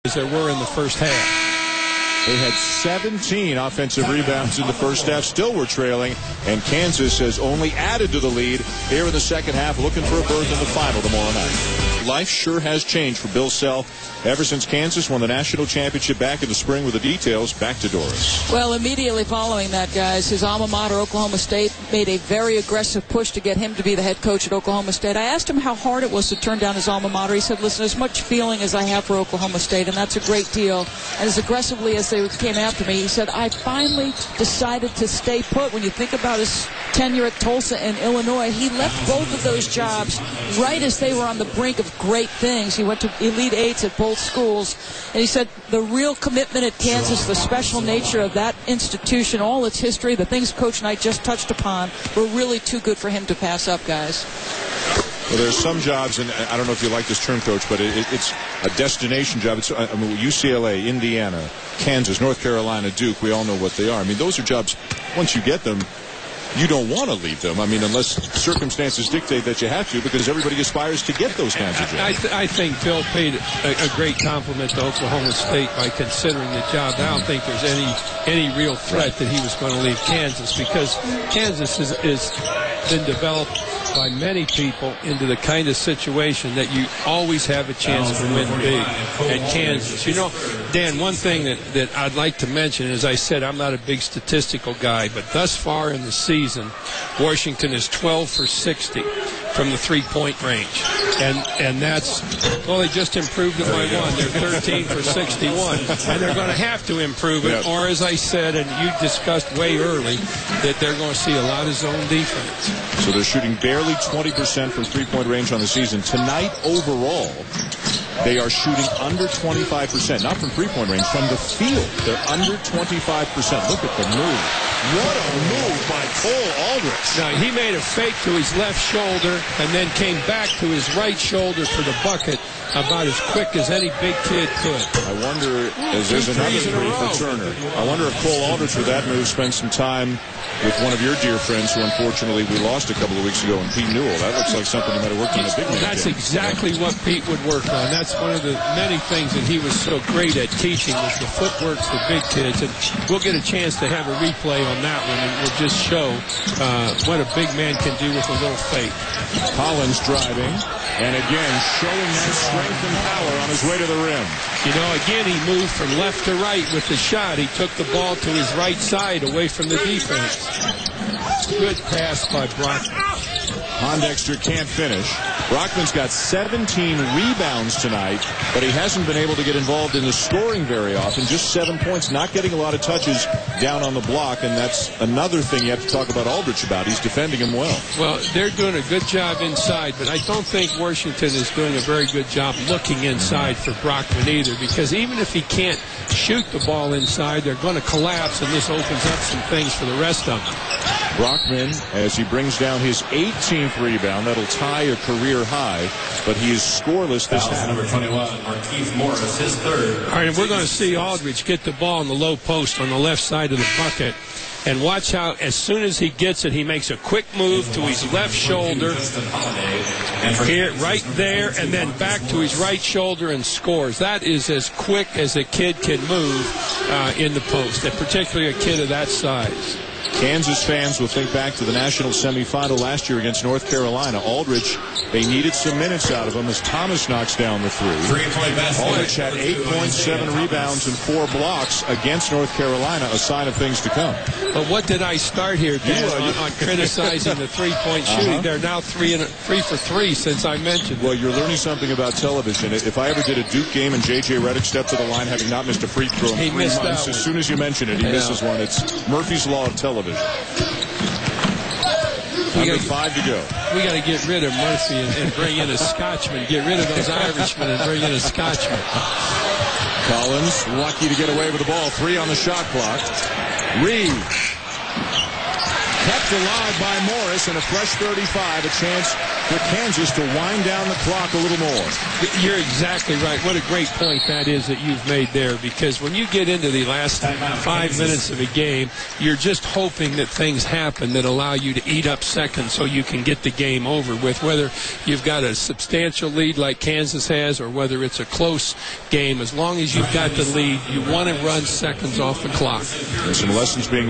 as there were in the first half. They had 17 offensive rebounds in the first half, still were trailing, and Kansas has only added to the lead here in the second half, looking for a berth in the final tomorrow night. Life sure has changed for Bill Self ever since Kansas won the national championship back in the spring. With the details, back to Doris. Well, immediately following that, guys, his alma mater, Oklahoma State, made a very aggressive push to get him to be the head coach at Oklahoma State. I asked him how hard it was to turn down his alma mater. He said, listen, as much feeling as I have for Oklahoma State, and that's a great deal. And as aggressively as they came after me, he said, I finally decided to stay put. When you think about his tenure at Tulsa and Illinois, he left both of those jobs right as they were on the brink of great things. He went to Elite Eights at both schools, and he said the real commitment at Kansas, the special nature of that institution, all its history, the things Coach Knight just touched upon, were really too good for him to pass up, guys. Well, there's some jobs, and I don't know if you like this term, Coach, but it's a destination job. It's, I mean, UCLA, Indiana, Kansas, North Carolina, Duke, we all know what they are. I mean, those are jobs, once you get them, you don't want to leave them. I mean, unless circumstances dictate that you have to, because everybody aspires to get those kinds of jobs. I think Bill paid a great compliment to Oklahoma State by considering the job. I don't think there's any real threat that he was going to leave Kansas, because Kansas is been developed by many people into the kind of situation that you always have a chance to win big at Kansas. You know, Dan, one thing that I'd like to mention, as I said, I'm not a big statistical guy, but thus far in the season, Washington is 12 for 60 from the three-point range. And that's, well, they just improved it by one. They're 13 for 61. And they're going to have to improve it, or as I said, and you discussed way early, that they're going to see a lot of zone defense. So they're shooting barely 20% from three-point range on the season. Tonight, overall, they are shooting under 25%, not from three-point range, from the field. They're under 25%. Look at the move. What a move by Cole Aldrich. Now, he made a fake to his left shoulder and then came back to his right shoulder for the bucket about as quick as any big kid could. I wonder, as there's another three for Turner, I wonder if Cole Aldrich, with that move, spent some time with one of your dear friends who, unfortunately, we lost a couple of weeks ago, and Pete Newell. That looks like something he might have worked on a big man. That's exactly what Pete would work on. That's one of the many things that he was so great at teaching, was the footwork for big kids. And we'll get a chance to have a replay on that one, and we'll just show what a big man can do with a little fake. Collins driving, and again showing that strength and power on his way to the rim. You know, again, he moved from left to right with the shot. He took the ball to his right side away from the defense. Good pass by Brockman. Pondexter can't finish. Brockman's got 17 rebounds tonight, but he hasn't been able to get involved in the scoring very often. Just 7 points, not getting a lot of touches down on the block, and that's another thing you have to talk about Aldrich about. He's defending him well. Well, they're doing a good job inside, but I don't think Washington is doing a very good job looking inside for Brockman either, because even if he can't shoot the ball inside, they're going to collapse, and this opens up some things for the rest of them. Brockman, as he brings down his 18th rebound, that'll tie a career high, but he is scoreless this half. Number 21, Marquise Morris, his third. All right, and we're going to see Aldrich get the ball in the low post on the left side of the bucket. And watch how, as soon as he gets it, he makes a quick move to his left shoulder, here, right there, and then back to his right shoulder and scores. That is as quick as a kid can move in the post, and particularly a kid of that size. Kansas fans will think back to the national semifinal last year against North Carolina. Aldrich, they needed some minutes out of him as Thomas knocks down the three. Aldrich had 8.7 rebounds and 4 blocks against North Carolina, a sign of things to come. But what did I start here, Dan, on criticizing the three-point shooting? They're now 3 for 3 since I mentioned it. Well, you're learning something about television. If I ever did a Duke game and J.J. Redick stepped to the line having not missed a free throw in 3 months, as soon as you mention it, he misses one. It's Murphy's Law of television. Under 5 to go. We got to get rid of Murphy and bring in a Scotchman. Get rid of those Irishmen and bring in a Scotchman. Collins lucky to get away with the ball. 3 on the shot clock. Reed. kept alive by Morris, and a fresh 35, a chance for Kansas to wind down the clock a little more. You're exactly right. What a great point that is that you've made there, because when you get into the last 5 minutes of a game, you're just hoping that things happen that allow you to eat up seconds so you can get the game over with, whether you've got a substantial lead like Kansas has or whether it's a close game. As long as you've got the lead, you want to run seconds off the clock. There's some lessons being